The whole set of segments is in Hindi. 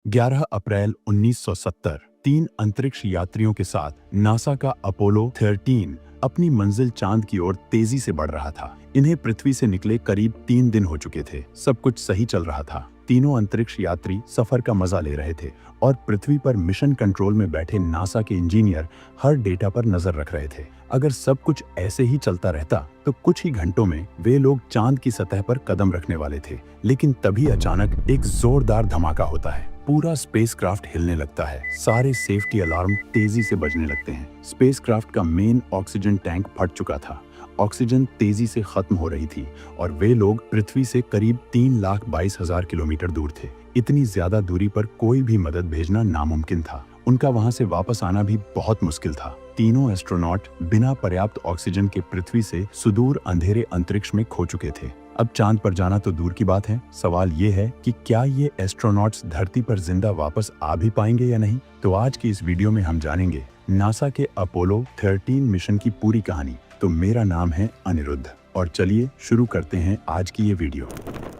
11 अप्रैल 1970 तीन अंतरिक्ष यात्रियों के साथ नासा का अपोलो 13 अपनी मंजिल चांद की ओर तेजी से बढ़ रहा था। इन्हें पृथ्वी से निकले करीब 3 दिन हो चुके थे। सब कुछ सही चल रहा था। तीनों अंतरिक्ष यात्री सफर का मजा ले रहे थे और पृथ्वी पर मिशन कंट्रोल में बैठे नासा के इंजीनियर हर डेटा पर नजर रख रहे थे। अगर सब कुछ ऐसे ही चलता रहता तो कुछ ही घंटों में वे लोग चांद की सतह पर कदम रखने वाले थे। लेकिन तभी अचानक एक जोरदार धमाका होता है। पूरा स्पेसक्राफ्ट हिलने लगता है। सारे सेफ्टी अलार्म तेजी से बजने लगते हैं। स्पेसक्राफ्ट का मेन ऑक्सीजन टैंक फट चुका था। ऑक्सीजन तेजी से खत्म हो रही थी और वे लोग पृथ्वी से करीब 3,22,000 किलोमीटर दूर थे। इतनी ज्यादा दूरी पर कोई भी मदद भेजना नामुमकिन था। उनका वहां से वापस आना भी बहुत मुश्किल था। तीनों एस्ट्रोनॉट बिना पर्याप्त ऑक्सीजन के पृथ्वी से सुदूर अंधेरे अंतरिक्ष में खो चुके थे। अब चांद पर जाना तो दूर की बात है। सवाल ये है कि क्या ये एस्ट्रोनॉट्स धरती पर जिंदा वापस आ भी पाएंगे या नहीं। तो आज की इस वीडियो में हम जानेंगे नासा के अपोलो 13 मिशन की पूरी कहानी। तो मेरा नाम है अनिरुद्ध और चलिए शुरू करते हैं आज की ये वीडियो।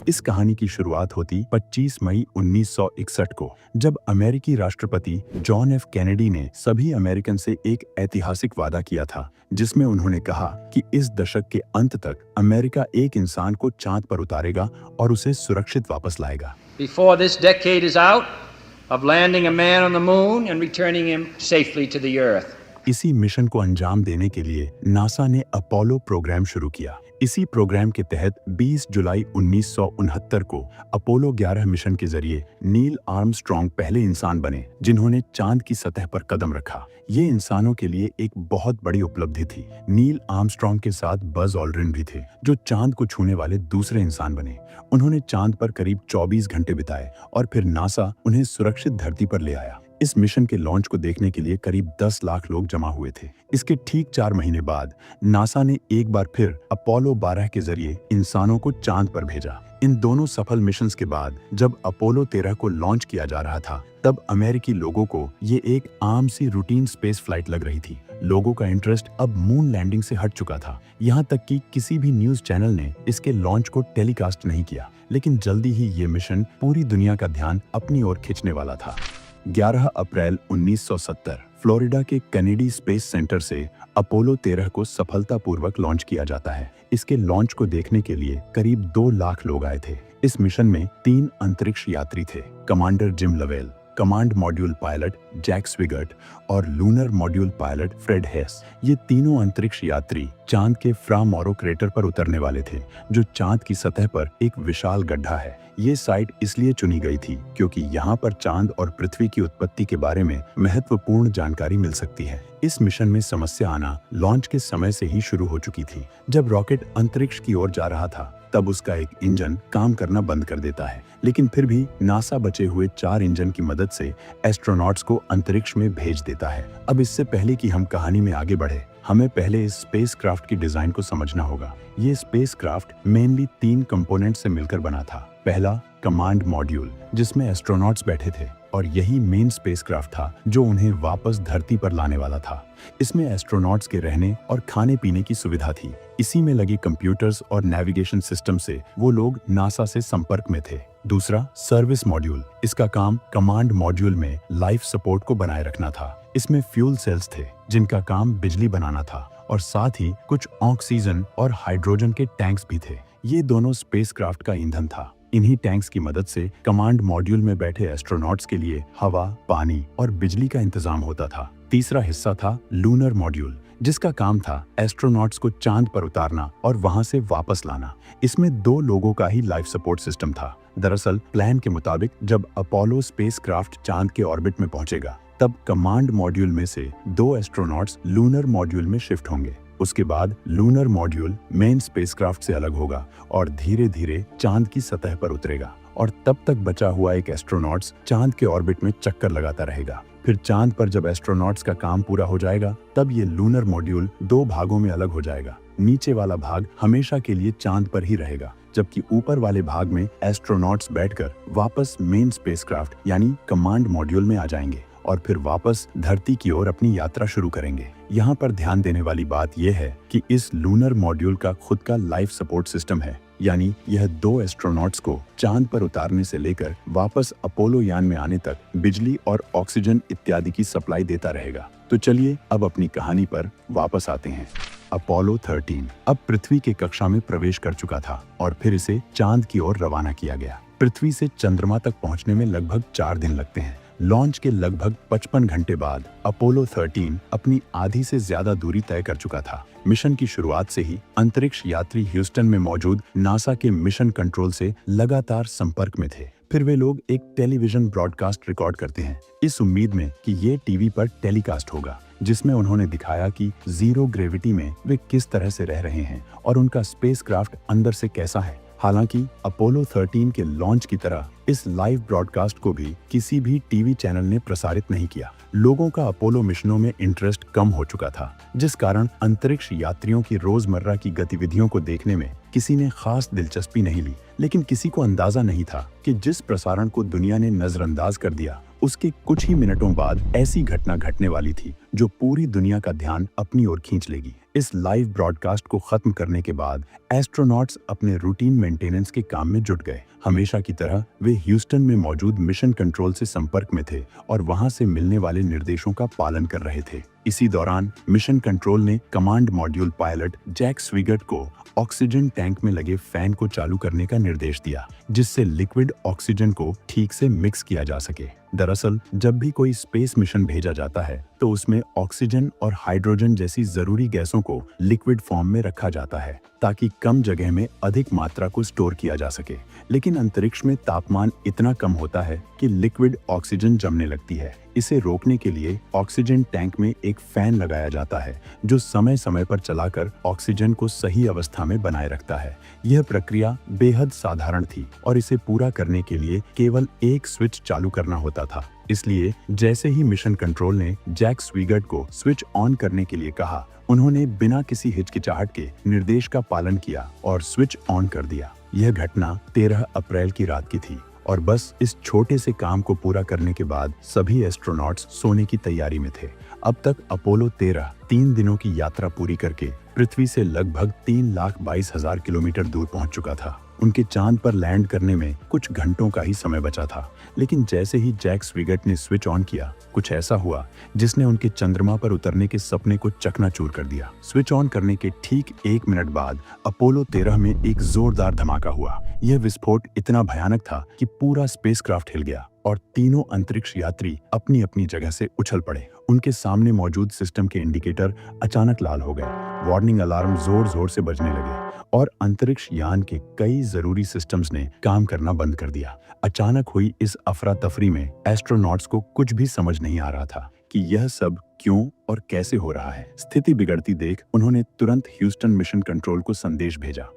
इस कहानी की शुरुआत होती 25 मई 1961 को, जब अमेरिकी राष्ट्रपति जॉन एफ कैनेडी ने सभी अमेरिकन से एक ऐतिहासिक वादा किया था, जिसमें उन्होंने कहा कि इस दशक के अंत तक अमेरिका एक इंसान को चांद पर उतारेगा और उसे सुरक्षित वापस लाएगा। Before this decade is out, of landing a man on the moon and returning him safely to the earth. इसी मिशन को अंजाम देने के लिए नासा ने अपोलो प्रोग्राम शुरू किया। इसी प्रोग्राम के तहत 20 जुलाई 1969 को अपोलो 11 मिशन के जरिए नील आर्मस्ट्रॉन्ग पहले इंसान बने जिन्होंने चांद की सतह पर कदम रखा। ये इंसानों के लिए एक बहुत बड़ी उपलब्धि थी। नील आर्मस्ट्रॉन्ग के साथ बज ऑल्ड्रिन भी थे, जो चांद को छूने वाले दूसरे इंसान बने। उन्होंने चांद पर करीब 24 घंटे बिताए और फिर नासा उन्हें सुरक्षित धरती पर ले आया। इस मिशन के लॉन्च को देखने के लिए करीब 10 लाख लोग जमा हुए थे। इसके ठीक 4 महीने बाद नासा ने एक बार फिर अपोलो 12 के जरिए इंसानों को चांद पर भेजा। इन दोनों सफल मिशंस के बाद जब अपोलो 13 को लॉन्च किया जा रहा था, तब अमेरिकी लोगों को ये एक आम सी रूटीन स्पेस फ्लाइट लग रही थी। लोगों का इंटरेस्ट अब मून लैंडिंग से हट चुका था। यहाँ तक कि किसी भी न्यूज चैनल ने इसके लॉन्च को टेलीकास्ट नहीं किया। लेकिन जल्दी ही ये मिशन पूरी दुनिया का ध्यान अपनी ओर खींचने वाला था। 11 अप्रैल 1970 फ्लोरिडा के कैनेडी स्पेस सेंटर से अपोलो 13 को सफलतापूर्वक लॉन्च किया जाता है। इसके लॉन्च को देखने के लिए करीब 2 लाख लोग आए थे। इस मिशन में 3 अंतरिक्ष यात्री थे, commander Jim Lovell, command module pilot Jack Swigert और lunar module pilot Fred Haise. ये तीनों अंतरिक्ष यात्री चांद के फ्रा मोरो क्रेटर पर उतरने वाले थे, जो चांद की सतह पर एक विशाल गड्ढा है। ये साइट इसलिए चुनी गई थी क्योंकि यहाँ पर चांद और पृथ्वी की उत्पत्ति के बारे में महत्वपूर्ण जानकारी मिल सकती है। इस मिशन में समस्या आना लॉन्च के समय से ही शुरू हो चुकी थी। जब रॉकेट अंतरिक्ष की ओर जा रहा था, तब उसका एक इंजन काम करना बंद कर देता है। लेकिन फिर भी नासा बचे हुए 4 इंजन की मदद से एस्ट्रोनॉट्स को अंतरिक्ष में भेज देता है। अब इससे पहले कि हम कहानी में आगे बढ़े, हमें पहले इस स्पेसक्राफ्ट की डिजाइन को समझना होगा। ये स्पेसक्राफ्ट मेनली 3 कंपोनेंट से मिलकर बना था। पहला कमांड मॉड्यूल, जिसमें एस्ट्रोनॉट्स बैठे थे, और यही मेन स्पेसक्राफ्ट था जो उन्हें वापस धरती पर लाने वाला था। इसमें एस्ट्रोनॉट्स के रहने और खाने पीने की सुविधा थी। इसी में लगी कंप्यूटर्स और नेविगेशन सिस्टम से वो लोग नासा से संपर्क में थे। दूसरा सर्विस मॉड्यूल, इसका काम कमांड मॉड्यूल में लाइफ सपोर्ट को बनाए रखना था। इसमें फ्यूल सेल्स थे जिनका काम बिजली बनाना था, और साथ ही कुछ ऑक्सीजन और हाइड्रोजन के टैंक्स भी थे। ये दोनों स्पेसक्राफ्ट का ईंधन था। इन्हीं टैंक्स की मदद से कमांड मॉड्यूल में बैठे एस्ट्रोनॉट्स के लिए हवा, पानी और बिजली का इंतजाम होता था। तीसरा हिस्सा था लूनर मॉड्यूल, जिसका काम था एस्ट्रोनॉट्स को चांद पर उतारना और वहां से वापस लाना। इसमें 2 लोगों का ही लाइफ सपोर्ट सिस्टम था। दरअसल प्लान के मुताबिक जब अपोलो स्पेसक्राफ्ट चांद के ऑर्बिट में पहुंचेगा, तब कमांड मॉड्यूल में से 2 एस्ट्रोनॉट्स लूनर मॉड्यूल में शिफ्ट होंगे। उसके बाद लूनर मॉड्यूल मेन स्पेसक्राफ्ट से अलग होगा और धीरे धीरे चांद की सतह पर उतरेगा, और तब तक बचा हुआ एक एस्ट्रोनॉट्स चांद के ऑर्बिट में चक्कर लगाता रहेगा। फिर चांद पर जब एस्ट्रोनॉट्स का काम पूरा हो जाएगा, तब ये लूनर मॉड्यूल 2 भागों में अलग हो जाएगा। नीचे वाला भाग हमेशा के लिए चांद पर ही रहेगा, जबकि ऊपर वाले भाग में एस्ट्रोनॉट्स बैठकर वापस मेन स्पेसक्राफ्ट यानी कमांड मॉड्यूल में आ जाएंगे और फिर वापस धरती की ओर अपनी यात्रा शुरू करेंगे। यहाँ पर ध्यान देने वाली बात यह है कि इस लूनर मॉड्यूल का खुद का लाइफ सपोर्ट सिस्टम है। यानी यह 2 एस्ट्रोनॉट्स को चांद पर उतारने से लेकर वापस अपोलो यान में आने तक बिजली और ऑक्सीजन इत्यादि की सप्लाई देता रहेगा। तो चलिए अब अपनी कहानी पर वापस आते हैं। अपोलो 13 अब पृथ्वी के कक्षा में प्रवेश कर चुका था और फिर इसे चांद की ओर रवाना किया गया। पृथ्वी से चंद्रमा तक पहुंचने में लगभग 4 दिन लगते हैं। लॉन्च के लगभग 55 घंटे बाद अपोलो 13 अपनी आधी से ज्यादा दूरी तय कर चुका था। मिशन की शुरुआत से ही अंतरिक्ष यात्री ह्यूस्टन में मौजूद नासा के मिशन कंट्रोल से लगातार संपर्क में थे। फिर वे लोग एक टेलीविजन ब्रॉडकास्ट रिकॉर्ड करते हैं, इस उम्मीद में कि ये टीवी पर टेलीकास्ट होगा, जिसमें उन्होंने दिखाया कि जीरो ग्रेविटी में वे किस तरह से रह रहे हैं और उनका स्पेसक्राफ्ट अंदर से कैसा है। हालांकि अपोलो 13 के लॉन्च की तरह इस लाइव ब्रॉडकास्ट को भी किसी भी टीवी चैनल ने प्रसारित नहीं किया। लोगों का अपोलो मिशनों में इंटरेस्ट कम हो चुका था, जिस कारण अंतरिक्ष यात्रियों की रोजमर्रा की गतिविधियों को देखने में किसी ने खास दिलचस्पी नहीं ली। लेकिन किसी को अंदाजा नहीं था कि जिस प्रसारण को दुनिया ने नजरअंदाज कर दिया, उसके कुछ ही मिनटों बाद ऐसी घटना घटने वाली थी जो पूरी दुनिया का ध्यान अपनी ओर खींच लेगी। इस लाइव ब्रॉडकास्ट को खत्म करने के बाद एस्ट्रोनॉट्स अपने रूटीन मेंटेनेंस के काम में जुट गए। हमेशा की तरह वे ह्यूस्टन में मौजूद मिशन कंट्रोल से संपर्क में थे और वहां से मिलने वाले निर्देशों का पालन कर रहे थे। इसी दौरान मिशन कंट्रोल ने कमांड मॉड्यूल पायलट जैक स्विगर्ट को ऑक्सीजन टैंक में लगे फैन को चालू करने का निर्देश दिया, जिससे लिक्विड ऑक्सीजन को ठीक से मिक्स किया जा सके। दरअसल जब भी कोई स्पेस मिशन भेजा जाता है तो उसमें ऑक्सीजन और हाइड्रोजन जैसी जरूरी गैसों को लिक्विड फॉर्म में रखा जाता है, ताकि कम जगह में अधिक मात्रा को स्टोर किया जा सके। लेकिन अंतरिक्ष में तापमान इतना कम होता है कि लिक्विड ऑक्सीजन जमने लगती है। इसे रोकने के लिए ऑक्सीजन टैंक में एक फैन लगाया जाता है, जो समय समय पर चलाकर ऑक्सीजन को सही अवस्था में बनाए रखता है। यह प्रक्रिया बेहद साधारण थी और इसे पूरा करने के लिए केवल एक स्विच चालू करना होता था। इसलिए जैसे ही मिशन कंट्रोल ने जैक स्विगर्ट को स्विच ऑन करने के लिए कहा, उन्होंने बिना किसी हिचकिचाहट के निर्देश का पालन किया और स्विच ऑन कर दिया। यह घटना 13 अप्रैल की रात की थी और बस इस छोटे से काम को पूरा करने के बाद सभी एस्ट्रोनॉट्स सोने की तैयारी में थे। अब तक अपोलो 13 3 दिनों की यात्रा पूरी करके पृथ्वी से लगभग 3,22,000 किलोमीटर दूर पहुंच चुका था। उनके चांद पर लैंड करने में कुछ घंटों का ही समय बचा था। लेकिन जैसे ही जैक स्विगर्ट ने स्विच ऑन किया, कुछ ऐसा हुआ जिसने उनके चंद्रमा पर उतरने के सपने को चकनाचूर कर दिया। स्विच ऑन करने के ठीक 1 मिनट बाद अपोलो 13 में एक जोरदार धमाका हुआ। यह विस्फोट इतना भयानक था कि पूरा स्पेसक्राफ्ट हिल गया और तीनों अंतरिक्ष यात्री अपनी अपनी जगह से उछल पड़े। उनके सामने मौजूद सिस्टम के इंडिकेटर अचानक लाल हो गए, वार्निंग अलार्म जोर जोर से बजने लगे और अंतरिक्ष यान के कई जरूरी सिस्टम्स ने काम करना बंद कर दिया। अचानक हुई इस अफरा तफरी में एस्ट्रोनॉट्स को कुछ भी समझ नहीं आ रहा था कि यह सब क्यों और कैसे हो रहा है। स्थिति बिगड़ती देख उन्होंने तुरंत ह्यूस्टन मिशन कंट्रोल को संदेश भेजा।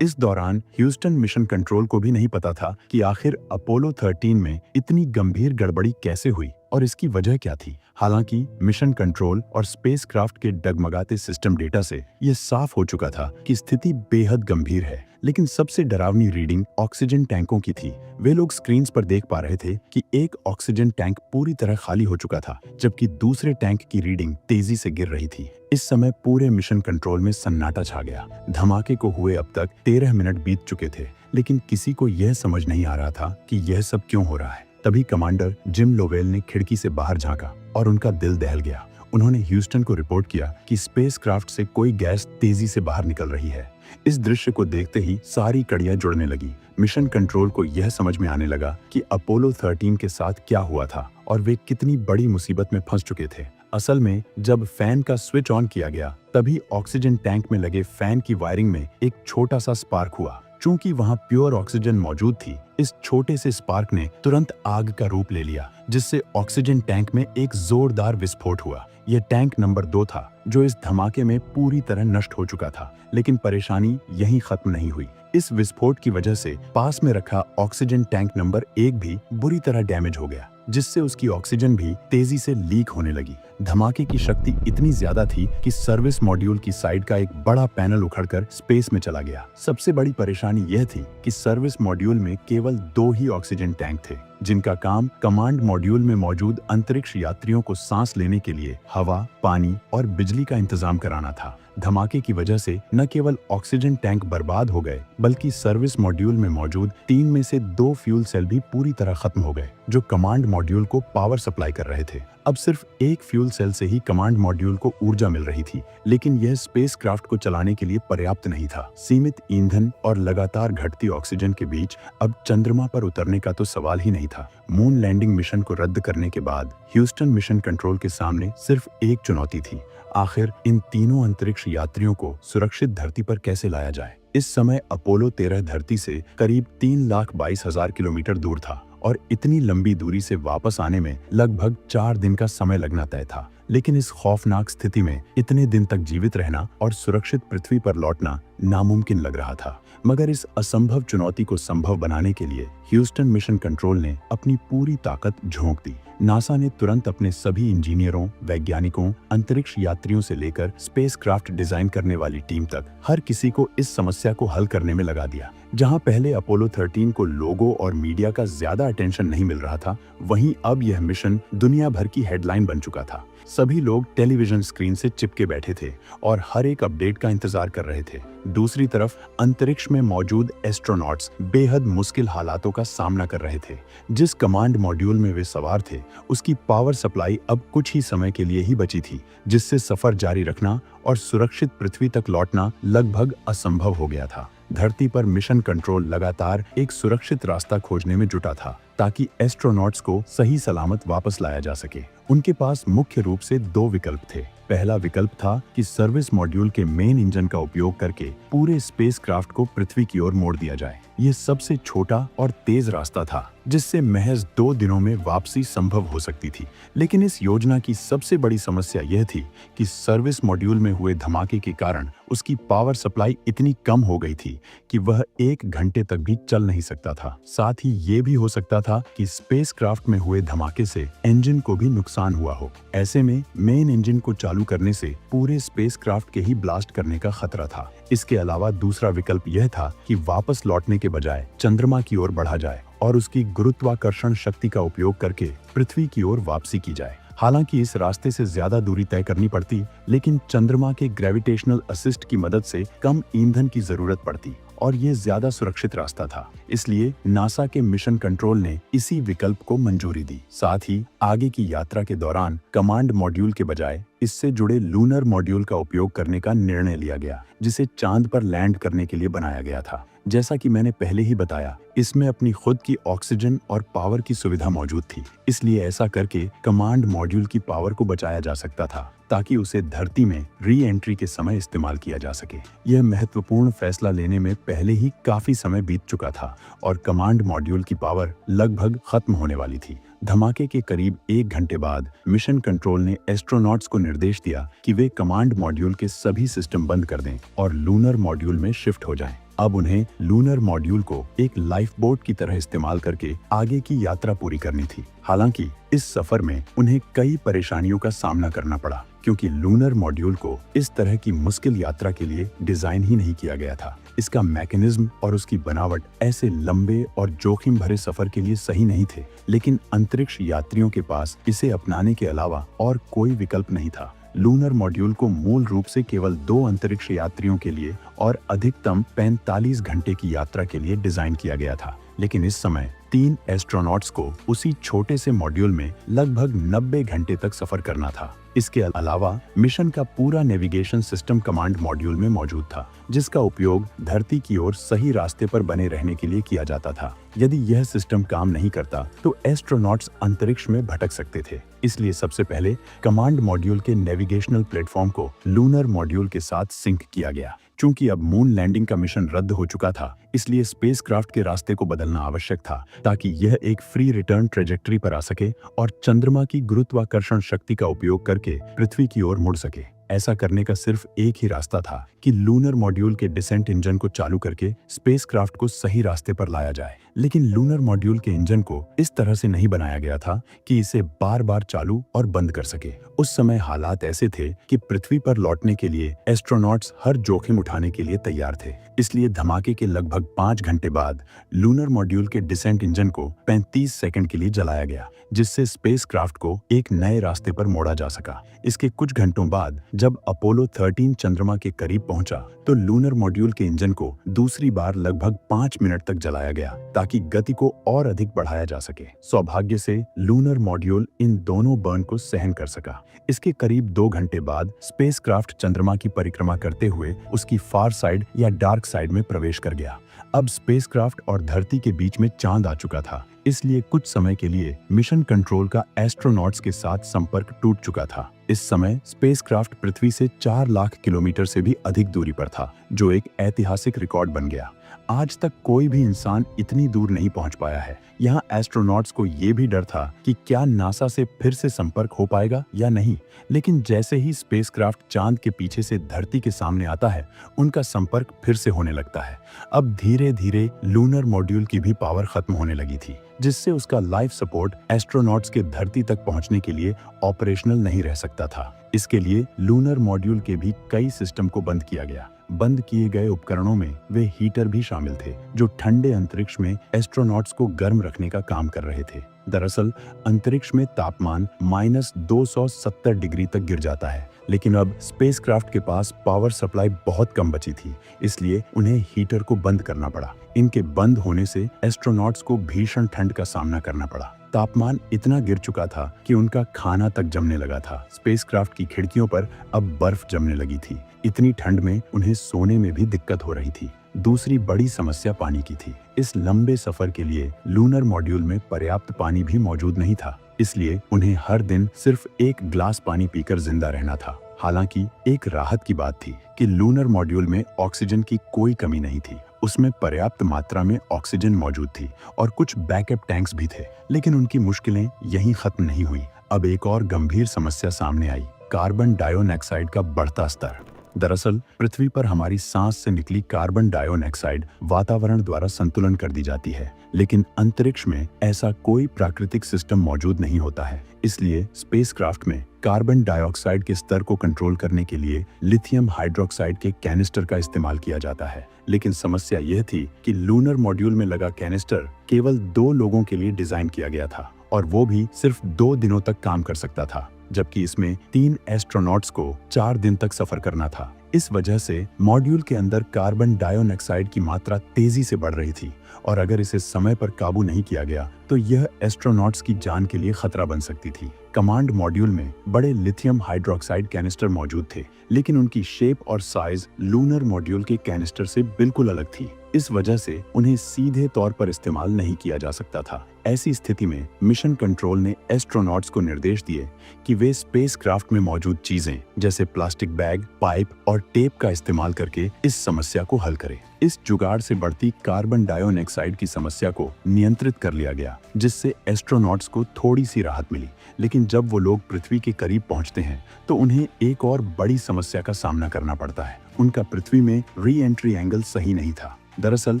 इस दौरान ह्यूस्टन मिशन कंट्रोल को भी नहीं पता था कि आखिर अपोलो 13 में इतनी गंभीर गड़बड़ी कैसे हुई और इसकी वजह क्या थी। हालांकि मिशन कंट्रोल और स्पेसक्राफ्ट के डगमगाते सिस्टम डेटा से यह साफ हो चुका था कि स्थिति बेहद गंभीर है। लेकिन सबसे डरावनी रीडिंग ऑक्सीजन टैंकों की थी। वे लोग स्क्रीन्स पर देख पा रहे थे कि एक ऑक्सीजन टैंक पूरी तरह खाली हो चुका था, जबकि दूसरे टैंक की रीडिंग तेजी से गिर रही थी। इस समय पूरे मिशन कंट्रोल में सन्नाटा छा गया। धमाके को हुए अब तक 13 मिनट बीत चुके थे, लेकिन किसी को यह समझ नहीं आ रहा था कि यह सब क्यों हो रहा है। तभी कमांडर जिम लोवेल ने खिड़की से बाहर झांका और उनका दिल दहल गया। उन्होंने ह्यूस्टन को रिपोर्ट किया कि स्पेसक्राफ्ट से कोई गैस तेजी से बाहर निकल रही है। इस दृश्य को देखते ही सारी कड़ियां जुड़ने लगी। मिशन कंट्रोल को यह समझ में आने लगा कि अपोलो 13 के साथ क्या हुआ था और वे कितनी बड़ी मुसीबत में फंस चुके थे। असल में जब फैन का स्विच ऑन किया गया, तभी ऑक्सीजन टैंक में लगे फैन की वायरिंग में एक छोटा सा स्पार्क हुआ। चूंकि वहां प्योर ऑक्सीजन मौजूद थी, इस छोटे से स्पार्क ने तुरंत आग का रूप ले लिया, जिससे ऑक्सीजन टैंक में एक जोरदार विस्फोट हुआ। यह टैंक नंबर 2 था, जो इस धमाके में पूरी तरह नष्ट हो चुका था। लेकिन परेशानी यहीं खत्म नहीं हुई। इस विस्फोट की वजह से पास में रखा ऑक्सीजन टैंक नंबर 1 भी बुरी तरह डैमेज हो गया। जिससे उसकी ऑक्सीजन भी तेजी से लीक होने लगी। धमाके की शक्ति इतनी ज्यादा थी कि सर्विस मॉड्यूल की साइड का एक बड़ा पैनल उखड़कर स्पेस में चला गया। सबसे बड़ी परेशानी यह थी कि सर्विस मॉड्यूल में केवल 2 ही ऑक्सीजन टैंक थे, जिनका काम कमांड मॉड्यूल में मौजूद अंतरिक्ष यात्रियों को सांस लेने के लिए हवा, पानी और बिजली का इंतजाम कराना था। धमाके की वजह से न केवल ऑक्सीजन टैंक बर्बाद हो गए, बल्कि सर्विस मॉड्यूल में मौजूद 3 में से 2 फ्यूल सेल भी पूरी तरह खत्म हो गए, जो कमांड मॉड्यूल को पावर सप्लाई कर रहे थे। अब सिर्फ एक फ्यूल सेल से ही कमांड मॉड्यूल को ऊर्जा मिल रही थी, लेकिन यह स्पेसक्राफ्ट को चलाने के लिए पर्याप्त नहीं था। सीमित ईंधन और लगातार घटती ऑक्सीजन के बीच अब चंद्रमा पर उतरने का तो सवाल ही नहीं था। मून लैंडिंग मिशन को रद्द करने के बाद ह्यूस्टन मिशन कंट्रोल के सामने सिर्फ एक चुनौती थी, आखिर इन तीनों अंतरिक्ष यात्रियों को सुरक्षित धरती पर कैसे लाया जाए। इस समय अपोलो 13 धरती से करीब 3,22,000 किलोमीटर दूर था और इतनी लंबी दूरी से वापस आने में लगभग 4 दिन का समय लगना तय था। लेकिन इस खौफनाक स्थिति में इतने दिन तक जीवित रहना और सुरक्षित पृथ्वी पर लौटना नामुमकिन लग रहा था। मगर इस असंभव चुनौती को संभव बनाने के लिए ह्यूस्टन मिशन कंट्रोल ने अपनी पूरी ताकत झोंक दी। नासा ने तुरंत अपने सभी इंजीनियरों, वैज्ञानिकों, अंतरिक्ष यात्रियों से लेकर स्पेसक्राफ्ट डिजाइन करने वाली टीम तक हर किसी को इस समस्या को हल करने में लगा दिया। जहां पहले अपोलो 13 को लोगों और मीडिया का ज्यादा अटेंशन नहीं मिल रहा था, वहीं अब यह मिशन दुनिया भर की हेडलाइन बन चुका था। सभी लोग टेलीविजन स्क्रीन से चिपके बैठे थे और हर एक अपडेट का इंतजार कर रहे थे। दूसरी तरफ अंतरिक्ष में मौजूद एस्ट्रोनॉट्स बेहद मुश्किल हालातों का सामना कर रहे थे। जिस कमांड मॉड्यूल में वे सवार थे, उसकी पावर सप्लाई अब कुछ ही समय के लिए ही बची थी, जिससे सफर जारी रखना और सुरक्षित पृथ्वी तक लौटना लगभग असंभव हो गया था। धरती पर मिशन कंट्रोल लगातार एक सुरक्षित रास्ता खोजने में जुटा था, ताकि एस्ट्रोनॉट्स को सही सलामत वापस लाया जा सके। उनके पास मुख्य रूप से 2 विकल्प थे। पहला विकल्प था कि सर्विस मॉड्यूल के मेन इंजन का उपयोग करके पूरे स्पेसक्राफ्ट को पृथ्वी की ओर मोड़ दिया जाए। यह सबसे छोटा और तेज रास्ता था, जिससे महज 2 दिनों में वापसी संभव हो सकती थी। लेकिन इस योजना की सबसे बड़ी समस्या यह थी कि सर्विस मॉड्यूल में हुए धमाके के कारण उसकी पावर सप्लाई इतनी कम हो गई थी कि वह 1 घंटे तक भी चल नहीं सकता था। साथ ही ये भी हो सकता था कि स्पेसक्राफ्ट में हुए धमाके से इंजन को भी नुकसान हुआ हो। ऐसे में मेन इंजन को चालू करने से पूरे स्पेसक्राफ्ट के ही ब्लास्ट करने का खतरा था। इसके अलावा दूसरा विकल्प यह था कि वापस लौटने के बजाय चंद्रमा की ओर बढ़ा जाए और उसकी गुरुत्वाकर्षण शक्ति का उपयोग करके पृथ्वी की ओर वापसी की जाए। हालांकि इस रास्ते से ज्यादा दूरी तय करनी पड़ती, लेकिन चंद्रमा के ग्रेविटेशनल असिस्ट की मदद से कम ईंधन की जरूरत पड़ती और ये ज्यादा सुरक्षित रास्ता था। इसलिए नासा के मिशन कंट्रोल ने इसी विकल्प को मंजूरी दी। साथ ही आगे की यात्रा के दौरान कमांड मॉड्यूल के बजाय इससे जुड़े लूनर मॉड्यूल का उपयोग करने का निर्णय लिया गया, जिसे चांद पर लैंड करने के लिए बनाया गया था। जैसा कि मैंने पहले ही बताया, इसमें अपनी खुद की ऑक्सीजन और पावर की सुविधा मौजूद थी। इसलिए ऐसा करके कमांड मॉड्यूल की पावर को बचाया जा सकता था, ताकि उसे धरती में री एंट्री के समय इस्तेमाल किया जा सके। यह महत्वपूर्ण फैसला लेने में पहले ही काफी समय बीत चुका था और कमांड मॉड्यूल की पावर लगभग खत्म होने वाली थी। धमाके के करीब 1 घंटे बाद मिशन कंट्रोल ने एस्ट्रोनॉट्स को निर्देश दिया कि वे कमांड मॉड्यूल के सभी सिस्टम बंद कर दें और लूनर मॉड्यूल में शिफ्ट हो जाएं। अब उन्हें लूनर मॉड्यूल को एक लाइफ बोट की तरह इस्तेमाल करके आगे की यात्रा पूरी करनी थी। हालांकि इस सफर में उन्हें कई परेशानियों का सामना करना पड़ा, क्योंकि लूनर मॉड्यूल को इस तरह की मुश्किल यात्रा के लिए डिजाइन ही नहीं किया गया था। इसका मैकेनिज्म और उसकी बनावट ऐसे लंबे और जोखिम भरे सफर के लिए सही नहीं थे, लेकिन अंतरिक्ष यात्रियों के पास इसे अपनाने के अलावा और कोई विकल्प नहीं था। लूनर मॉड्यूल को मूल रूप से केवल 2 अंतरिक्ष यात्रियों के लिए और अधिकतम 45 घंटे की यात्रा के लिए डिजाइन किया गया था, लेकिन इस समय 3 एस्ट्रोनॉट्स को उसी छोटे से मॉड्यूल में लगभग 90 घंटे तक सफर करना था। इसके अलावा मिशन का पूरा नेविगेशन सिस्टम कमांड मॉड्यूल में मौजूद था, जिसका उपयोग धरती की ओर सही रास्ते पर बने रहने के लिए किया जाता था। यदि यह सिस्टम काम नहीं करता तो एस्ट्रोनॉट्स अंतरिक्ष में भटक सकते थे। इसलिए सबसे पहले कमांड मॉड्यूल के नेविगेशनल प्लेटफॉर्म को लूनर मॉड्यूल के साथ सिंक किया गया। चूंकि अब मून लैंडिंग का मिशन रद्द हो चुका था, इसलिए स्पेसक्राफ्ट के रास्ते को बदलना आवश्यक था, ताकि यह एक फ्री रिटर्न ट्रेजेक्टरी पर आ सके और चंद्रमा की गुरुत्वाकर्षण शक्ति का उपयोग करके पृथ्वी की ओर मुड़ सके। ऐसा करने का सिर्फ एक ही रास्ता था कि लूनर मॉड्यूल के डिसेंट इंजन को चालू करके स्पेसक्राफ्ट को सही रास्ते पर लाया जाए। लेकिन लूनर मॉड्यूल के इंजन को इस तरह से नहीं बनाया गया था कि इसे बार बार चालू और बंद कर सके। उस समय हालात ऐसे थे कि पृथ्वी पर लौटने के लिए एस्ट्रोनॉट्स हर जोखिम उठाने के लिए तैयार थे। इसलिए धमाके के लगभग 5 घंटे बाद लूनर मॉड्यूल के डिसेंट इंजन को 35 सेकंड के लिए जलाया गया, जिससे स्पेसक्राफ्ट को एक नए रास्ते पर मोड़ा जा सका। इसके कुछ घंटों बाद जब अपोलो 13 चंद्रमा के करीब पहुंचा तो लूनर मॉड्यूल के इंजन को दूसरी बार लगभग 5 मिनट तक जलाया गया ताकि गति को और अधिक बढ़ाया जा सके। सौभाग्य से लूनर मॉड्यूल इन दोनों बर्न को सहन कर सका। इसके करीब 2 घंटे बाद स्पेसक्राफ्ट चंद्रमा की परिक्रमा करते हुए उसकी फार साइड या डार्क साइड में प्रवेश कर गया। अब स्पेसक्राफ्ट और धरती के बीच में चांद आ चुका था, इसलिए कुछ समय के लिए मिशन कंट्रोल का एस्ट्रोनॉट्स के साथ संपर्क टूट चुका था। इस समय स्पेसक्राफ्ट पृथ्वी से 4 लाख किलोमीटर से भी अधिक दूरी पर था, जो एक ऐतिहासिक रिकॉर्ड बन गया। आज तक कोई भी इंसान इतनी दूर नहीं पहुंच पाया है। यहाँ एस्ट्रोनॉट्स को ये भी डर था कि क्या नासा से फिर से संपर्क हो पाएगा या नहीं। लेकिन जैसे ही स्पेसक्राफ्ट चांद के पीछे से धरती के सामने आता है, उनका संपर्क फिर से होने लगता है। अब धीरे धीरे लूनर मॉड्यूल की भी पावर खत्म होने लगी थी, जिससे उसका लाइफ सपोर्ट एस्ट्रोनॉट्स के धरती तक पहुंचने के लिए ऑपरेशनल नहीं रह सकता था। इसके लिए लूनर मॉड्यूल के भी कई सिस्टम को बंद किया गया। बंद किए गए उपकरणों में वे हीटर भी शामिल थे, जो ठंडे अंतरिक्ष में एस्ट्रोनॉट्स को गर्म रखने का काम कर रहे थे। दरअसल अंतरिक्ष में तापमान -270 डिग्री तक गिर जाता है, लेकिन अब स्पेसक्राफ्ट के पास पावर सप्लाई बहुत कम बची थी, इसलिए उन्हें हीटर को बंद करना पड़ा। इनके बंद होने से एस्ट्रोनॉट्स को भीषण ठंड का सामना करना पड़ा। तापमान इतना गिर चुका था कि उनका खाना तक जमने लगा था। स्पेसक्राफ्ट की खिड़कियों पर अब बर्फ जमने लगी थी। इतनी ठंड में उन्हें सोने में भी दिक्कत हो रही थी। दूसरी बड़ी समस्या पानी की थी। इस लंबे सफर के लिए लूनर मॉड्यूल में पर्याप्त पानी भी मौजूद नहीं था, इसलिए उन्हें हर दिन सिर्फ 1 ग्लास पानी पीकर जिंदा रहना था। हालांकि एक राहत की बात थी कि लूनर मॉड्यूल में ऑक्सीजन की कोई कमी नहीं थी। उसमें पर्याप्त मात्रा में ऑक्सीजन मौजूद थी और कुछ बैकअप टैंक्स भी थे। लेकिन उनकी मुश्किलें यहीं खत्म नहीं हुई। अब एक और गंभीर समस्या सामने आई, कार्बन डाइऑक्साइड का बढ़ता स्तर। दरअसल पृथ्वी पर हमारी सांस से निकली कार्बन डाइऑक्साइड वातावरण द्वारा संतुलन कर दी जाती है, लेकिन अंतरिक्ष में ऐसा कोई प्राकृतिक सिस्टम मौजूद नहीं होता है। इसलिए स्पेसक्राफ्ट में कार्बन डाइऑक्साइड के स्तर को कंट्रोल करने के लिए लिथियम हाइड्रोक्साइड के कैनिस्टर का इस्तेमाल किया जाता है। लेकिन समस्या यह थी कि लूनर मॉड्यूल में लगा कैनिस्टर केवल 2 लोगों के लिए डिजाइन किया गया था, और वो भी सिर्फ 2 दिनों तक काम कर सकता था, जबकि इसमें 3 एस्ट्रोनॉट्स को 4 दिन तक सफर करना था। इस वजह से मॉड्यूल के अंदर कार्बन डाइऑक्साइड की मात्रा तेजी से बढ़ रही थी, और अगर इसे समय पर काबू नहीं किया गया तो यह एस्ट्रोनॉट्स की जान के लिए खतरा बन सकती थी। कमांड मॉड्यूल में बड़े लिथियम हाइड्रोक्साइड कैनिस्टर मौजूद थे, लेकिन उनकी शेप और साइज लूनर मॉड्यूल के कैनिस्टर से बिल्कुल अलग थी। इस वजह से उन्हें सीधे तौर पर इस्तेमाल नहीं किया जा सकता था। ऐसी स्थिति में मिशन कंट्रोल ने एस्ट्रोनॉट्स को निर्देश दिए कि वे स्पेसक्राफ्ट में मौजूद चीजें जैसे प्लास्टिक बैग, पाइप और टेप का इस्तेमाल करके इस समस्या को हल करें। इस जुगाड़ से बढ़ती कार्बन डाइऑक्साइड की समस्या को नियंत्रित कर लिया गया, जिससे एस्ट्रोनॉट्स को थोड़ी सी राहत मिली। लेकिन जब वो लोग पृथ्वी के करीब पहुंचते हैं तो उन्हें एक और बड़ी समस्या का सामना करना पड़ता है। उनका पृथ्वी में री एंट्री एंगल सही नहीं था। दरअसल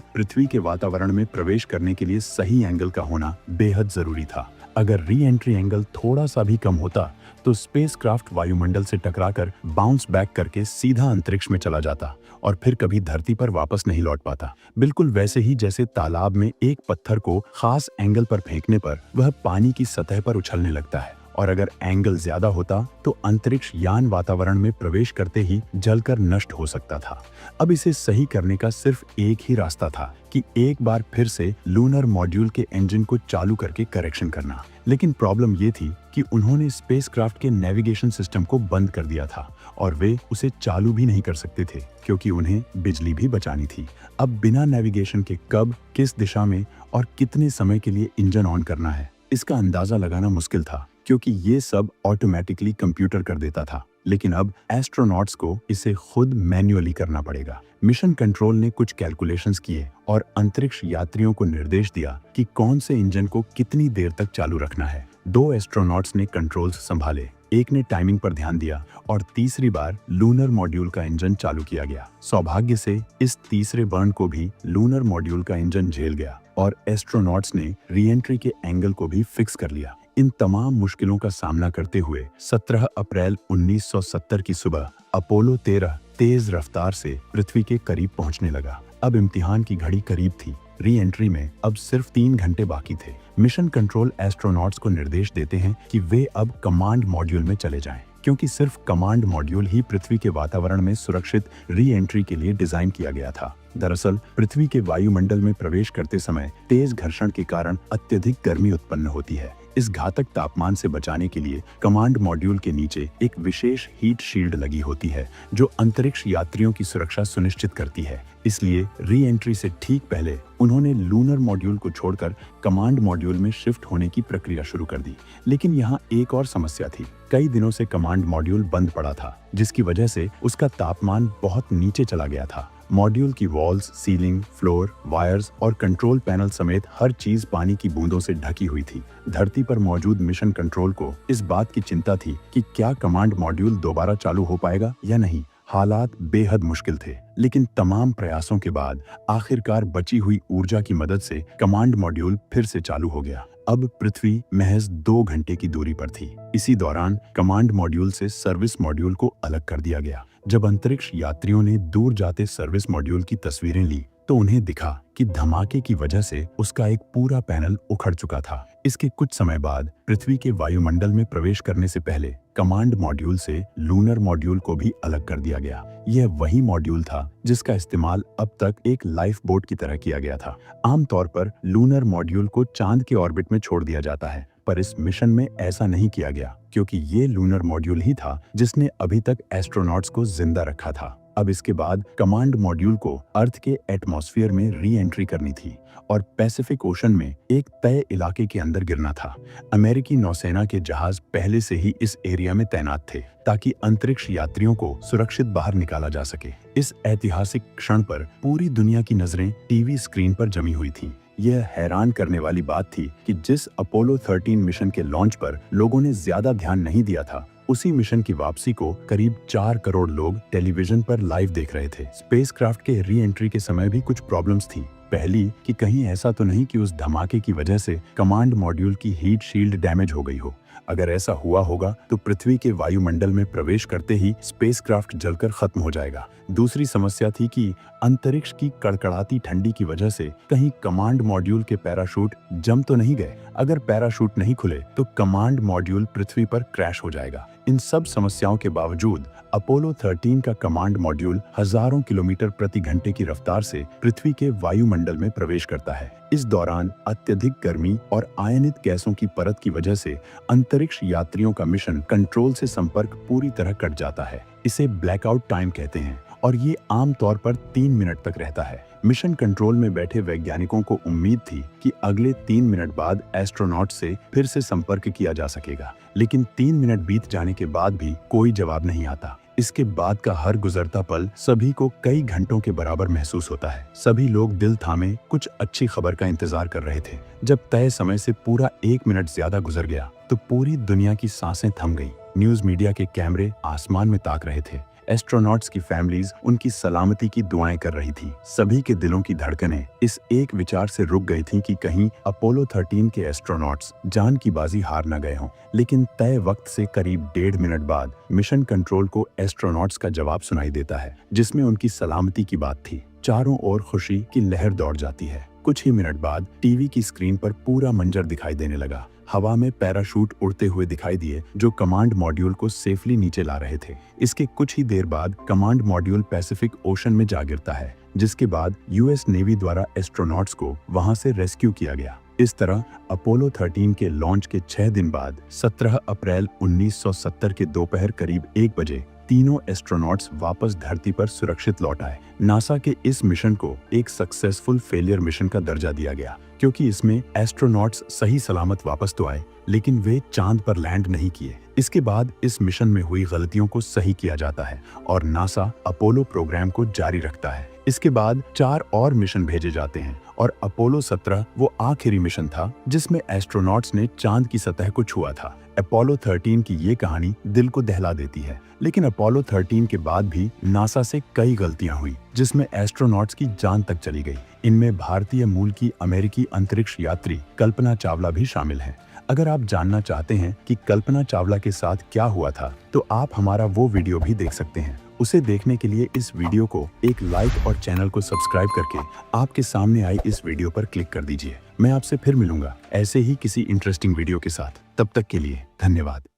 पृथ्वी के वातावरण में प्रवेश करने के लिए सही एंगल का होना बेहद जरूरी था। अगर री एंट्री एंगल थोड़ा सा भी कम होता तो स्पेसक्राफ्ट वायुमंडल से टकराकर बाउंस बैक करके सीधा अंतरिक्ष में चला जाता और फिर कभी धरती पर वापस नहीं लौट पाता। बिल्कुल वैसे ही जैसे तालाब में एक पत्थर को खास एंगल पर फेंकने पर वह पानी की सतह पर उछलने लगता है, और अगर एंगल ज्यादा होता तो अंतरिक्ष यान वातावरण में प्रवेश करते ही जलकर नष्ट हो सकता था। अब इसे सही करने का सिर्फ एक ही रास्ता था कि एक बार फिर से लूनर मॉड्यूल के इंजन को चालू करके करेक्शन करना। लेकिन प्रॉब्लम ये थी कि उन्होंने स्पेसक्राफ्ट के नेविगेशन सिस्टम को बंद कर दिया था और वे उसे चालू भी नहीं कर सकते थे, क्योंकि उन्हें बिजली भी बचानी थी। अब बिना नेविगेशन के कब, किस दिशा में और कितने समय के लिए इंजन ऑन करना है, इसका अंदाजा लगाना मुश्किल था, क्योंकि ये सब ऑटोमेटिकली कंप्यूटर कर देता था। लेकिन अब एस्ट्रोनॉट्स को इसे खुद मैन्युअली करना पड़ेगा। मिशन कंट्रोल ने कुछ कैलकुलेशंस किए और अंतरिक्ष यात्रियों को निर्देश दिया कि कौन से इंजन को कितनी देर तक चालू रखना है। 2 एस्ट्रोनॉट्स ने कंट्रोल्स संभाले। एक ने टाइमिंग पर ध्यान दिया और तीसरी बार लूनर मॉड्यूल का इंजन चालू किया गया। सौभाग्य से इस तीसरे बर्न को भी लूनर मॉड्यूल का इंजन झेल गया और एस्ट्रोनॉट्स ने री एंट्री के एंगल को भी फिक्स कर लिया। इन तमाम मुश्किलों का सामना करते हुए 17 अप्रैल 1970 की सुबह अपोलो 13 तेज रफ्तार से पृथ्वी के करीब पहुंचने लगा। अब इम्तिहान की घड़ी करीब थी। री एंट्री में अब सिर्फ 3 घंटे बाकी थे। मिशन कंट्रोल एस्ट्रोनॉट्स को निर्देश देते हैं कि वे अब कमांड मॉड्यूल में चले जाएं, क्योंकि सिर्फ कमांड मॉड्यूल ही पृथ्वी के वातावरण में सुरक्षित री एंट्री के लिए डिजाइन किया गया था। दरअसल पृथ्वी के वायुमंडल में प्रवेश करते समय तेज घर्षण के कारण अत्यधिक गर्मी उत्पन्न होती है। इस घातक तापमान से बचाने के लिए कमांड मॉड्यूल के नीचे एक विशेष हीट शील्ड लगी होती है जो अंतरिक्ष यात्रियों की सुरक्षा सुनिश्चित करती है। इसलिए री एंट्री से ठीक पहले उन्होंने लूनर मॉड्यूल को छोड़कर कमांड मॉड्यूल में शिफ्ट होने की प्रक्रिया शुरू कर दी। लेकिन यहाँ एक और समस्या थी। कई दिनों से कमांड मॉड्यूल बंद पड़ा था, जिसकी वजह से उसका तापमान बहुत नीचे चला गया था। मॉड्यूल की वॉल्स, सीलिंग, फ्लोर, वायर्स और कंट्रोल पैनल समेत हर चीज पानी की बूंदों से ढकी हुई थी। धरती पर मौजूद मिशन कंट्रोल को इस बात की चिंता थी कि क्या कमांड मॉड्यूल दोबारा चालू हो पाएगा या नहीं। हालात बेहद मुश्किल थे, लेकिन तमाम प्रयासों के बाद आखिरकार बची हुई ऊर्जा की मदद से कमांड मॉड्यूल फिर से चालू हो गया। अब पृथ्वी महज 2 घंटे की दूरी पर थी। इसी दौरान कमांड मॉड्यूल से सर्विस मॉड्यूल को अलग कर दिया गया। जब अंतरिक्ष यात्रियों ने दूर जाते सर्विस मॉड्यूल की तस्वीरें ली तो उन्हें दिखा कि धमाके की वजह से उसका एक पूरा पैनल उखड़ चुका था। इसके कुछ समय बाद पृथ्वी के वायुमंडल में प्रवेश करने से पहले कमांड मॉड्यूल से लूनर मॉड्यूल को भी अलग कर दिया गया। यह वही मॉड्यूल था जिसका इस्तेमाल अब तक एक लाइफ बोट की तरह किया गया था। आमतौर पर लूनर मॉड्यूल को चांद के ऑर्बिट में छोड़ दिया जाता है, पर इस मिशन में ऐसा नहीं किया गया, क्योंकि ये लूनर मॉड्यूल ही था जिसने अभी तक एस्ट्रोनॉट्स को जिंदा रखा था। अब इसके बाद कमांड मॉड्यूल को अर्थ के एटमॉस्फेयर में री एंट्री करनी थी और पैसिफिक ओशन में एक तय इलाके के अंदर गिरना था। अमेरिकी नौसेना के जहाज पहले से ही इस एरिया में तैनात थे ताकि अंतरिक्ष यात्रियों को सुरक्षित बाहर निकाला जा सके। इस ऐतिहासिक क्षण पर पूरी दुनिया की नजरें टीवी स्क्रीन पर जमी हुई थीं। यह हैरान करने वाली बात थी कि जिस अपोलो 13 मिशन के लॉन्च पर लोगों ने ज्यादा ध्यान नहीं दिया था, उसी मिशन की वापसी को करीब 4 करोड़ लोग टेलीविजन पर लाइव देख रहे थे। स्पेसक्राफ्ट के री एंट्री के समय भी कुछ प्रॉब्लम्स थी। पहली कि कहीं ऐसा तो नहीं कि उस धमाके की वजह से कमांड मॉड्यूल की हीट शील्ड डैमेज हो गई हो। अगर ऐसा हुआ होगा तो पृथ्वी के वायुमंडल में प्रवेश करते ही स्पेसक्राफ्ट जलकर खत्म हो जाएगा। दूसरी समस्या थी कि अंतरिक्ष की कड़कड़ाती ठंडी की वजह से कहीं कमांड मॉड्यूल के पैराशूट जम तो नहीं गए। अगर पैराशूट नहीं खुले तो कमांड मॉड्यूल पृथ्वी पर क्रैश हो जाएगा। इन सब समस्याओं के बावजूद अपोलो 13 का कमांड मॉड्यूल हजारों किलोमीटर प्रति घंटे की रफ्तार से पृथ्वी के वायुमंडल में प्रवेश करता है। इस दौरान अत्यधिक गर्मी और आयनित गैसों की परत की वजह से अंतरिक्ष यात्रियों का मिशन कंट्रोल से संपर्क पूरी तरह कट जाता है। इसे ब्लैकआउट टाइम कहते हैं और ये आमतौर पर 3 मिनट तक रहता है। मिशन कंट्रोल में बैठे वैज्ञानिकों को उम्मीद थी कि अगले 3 मिनट बाद एस्ट्रोनॉट से फिर से संपर्क किया जा सकेगा, लेकिन 3 मिनट बीत जाने के बाद भी कोई जवाब नहीं आता। इसके बाद का हर गुजरता पल सभी को कई घंटों के बराबर महसूस होता है। सभी लोग दिल थामे कुछ अच्छी खबर का इंतजार कर रहे थे। जब तय समय से पूरा 1 मिनट ज्यादा गुजर गया तो पूरी दुनिया की सांसें थम गईं। न्यूज मीडिया के कैमरे आसमान में ताक रहे थे। एस्ट्रोनॉट्स की फैमिलीज उनकी सलामती की दुआएं कर रही थी। सभी के दिलों की धड़कनें इस एक विचार से रुक गई थीं कि कहीं अपोलो 13 के एस्ट्रोनॉट्स जान की बाजी हार न गए हों। लेकिन तय वक्त से करीब 1.5 मिनट बाद मिशन कंट्रोल को एस्ट्रोनॉट्स का जवाब सुनाई देता है, जिसमें उनकी सलामती की बात थी। चारों ओर खुशी की लहर दौड़ जाती है। कुछ ही मिनट बाद टीवी की स्क्रीन पर पूरा मंजर दिखाई देने लगा। हवा में पैराशूट उड़ते हुए दिखाई दिए जो कमांड मॉड्यूल को सेफली नीचे ला रहे थे। इसके कुछ ही देर बाद कमांड मॉड्यूल पैसिफिक ओशन में जा गिरता है, जिसके बाद यूएस नेवी द्वारा एस्ट्रोनॉट्स को वहां से रेस्क्यू किया गया। इस तरह अपोलो 13 के लॉन्च के 6 दिन बाद 17 अप्रैल 1970 के दोपहर करीब 1 बजे तीनों एस्ट्रोनॉट्स वापस धरती पर सुरक्षित लौट आए। नासा के इस मिशन को एक सक्सेसफुल फेलियर मिशन का दर्जा दिया गया, क्योंकि इसमें एस्ट्रोनॉट्स सही सलामत वापस तो आए, लेकिन वे चांद पर लैंड नहीं किए। इसके बाद इस मिशन में हुई गलतियों को सही किया जाता है और नासा अपोलो प्रोग्राम को जारी रखता है। इसके बाद 4 और मिशन भेजे जाते हैं और अपोलो 17 वो आखिरी मिशन था जिसमें एस्ट्रोनॉट्स ने चांद की सतह को छुआ था। अपोलो 13 की ये कहानी दिल को दहला देती है, लेकिन अपोलो 13 के बाद भी नासा से कई गलतियां हुई जिसमें एस्ट्रोनॉट्स की जान तक चली गई। इनमें भारतीय मूल की अमेरिकी अंतरिक्ष यात्री कल्पना चावला भी शामिल हैं। अगर आप जानना चाहते हैं कि कल्पना चावला के साथ क्या हुआ था, तो आप हमारा वो वीडियो भी देख सकते हैं। उसे देखने के लिए इस वीडियो को एक लाइक और चैनल को सब्सक्राइब करके आपके सामने आई इस वीडियो पर क्लिक कर दीजिए। मैं आपसे फिर मिलूंगा ऐसे ही किसी इंटरेस्टिंग वीडियो के साथ। तब तक के लिए धन्यवाद।